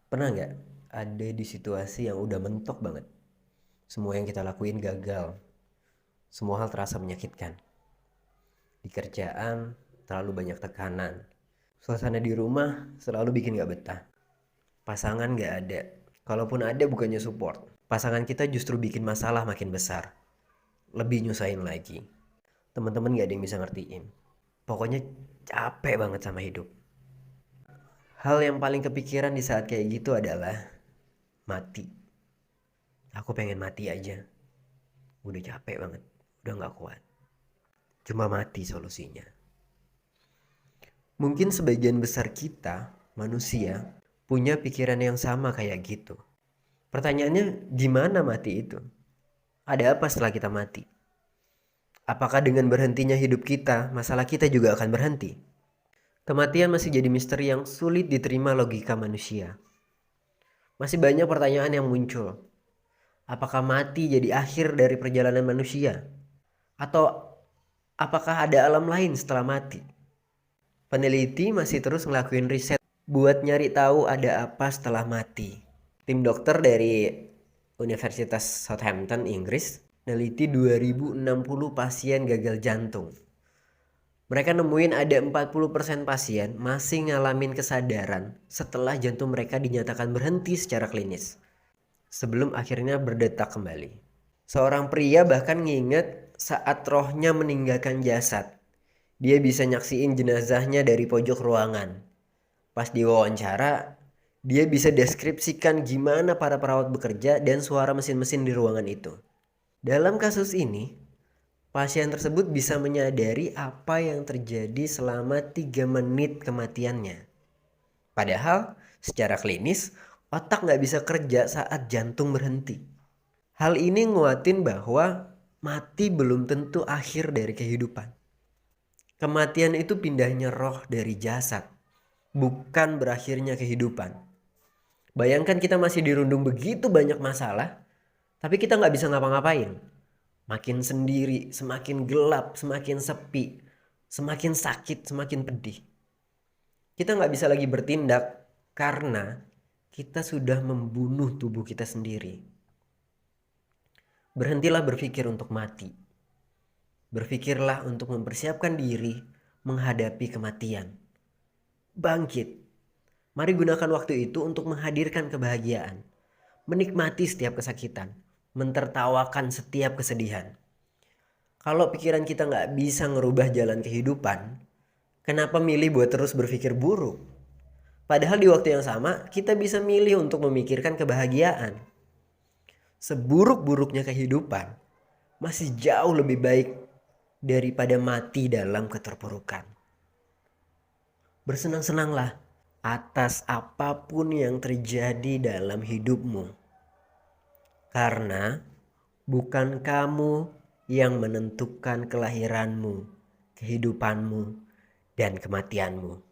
Pernah nggak ada di situasi yang udah mentok banget? Semua yang kita lakuin gagal. Semua hal terasa menyakitkan. Di kerjaan, terlalu banyak tekanan. Suasana di rumah selalu bikin nggak betah. Pasangan nggak ada. Kalaupun ada bukannya support. Pasangan kita justru bikin masalah makin besar. Lebih nyusahin lagi. Teman-teman nggak ada yang bisa ngertiin. Pokoknya capek banget sama hidup. Hal yang paling kepikiran di saat kayak gitu adalah mati. Aku pengen mati aja. Udah capek banget. Udah nggak kuat. Cuma mati solusinya. Mungkin sebagian besar kita, manusia, punya pikiran yang sama kayak gitu. Pertanyaannya, gimana mati itu? Ada apa setelah kita mati? Apakah dengan berhentinya hidup kita, masalah kita juga akan berhenti? Kematian masih jadi misteri yang sulit diterima logika manusia. Masih banyak pertanyaan yang muncul. Apakah mati jadi akhir dari perjalanan manusia? Atau apakah ada alam lain setelah mati? Peneliti masih terus ngelakuin riset buat nyari tahu ada apa setelah mati. Tim dokter dari Universitas Southampton, Inggris, neliti 2060 pasien gagal jantung. Mereka nemuin ada 40% pasien masih ngalamin kesadaran setelah jantung mereka dinyatakan berhenti secara klinis, sebelum akhirnya berdetak kembali. Seorang pria bahkan nginget saat rohnya meninggalkan jasad. Dia bisa nyaksiin jenazahnya dari pojok ruangan. Pas diwawancara, dia bisa deskripsikan gimana para perawat bekerja dan suara mesin-mesin di ruangan itu. Dalam kasus ini, pasien tersebut bisa menyadari apa yang terjadi selama 3 menit kematiannya. Padahal, secara klinis, otak nggak bisa kerja saat jantung berhenti. Hal ini nguatin bahwa mati belum tentu akhir dari kehidupan. Kematian itu pindahnya roh dari jasad, bukan berakhirnya kehidupan. Bayangkan kita masih dirundung begitu banyak masalah, tapi kita nggak bisa ngapa-ngapain. Makin sendiri, semakin gelap, semakin sepi, semakin sakit, semakin pedih. Kita nggak bisa lagi bertindak karena kita sudah membunuh tubuh kita sendiri. Berhentilah berpikir untuk mati. Berpikirlah untuk mempersiapkan diri menghadapi kematian. Bangkit. Mari gunakan waktu itu untuk menghadirkan kebahagiaan. Menikmati setiap kesakitan. Mentertawakan setiap kesedihan. Kalau pikiran kita nggak bisa ngerubah jalan kehidupan, kenapa milih buat terus berpikir buruk? Padahal di waktu yang sama, kita bisa milih untuk memikirkan kebahagiaan. Seburuk-buruknya kehidupan, masih jauh lebih baik daripada mati dalam keterpurukan. Bersenang-senanglah atas apapun yang terjadi dalam hidupmu. Karena bukan kamu yang menentukan kelahiranmu, kehidupanmu, dan kematianmu.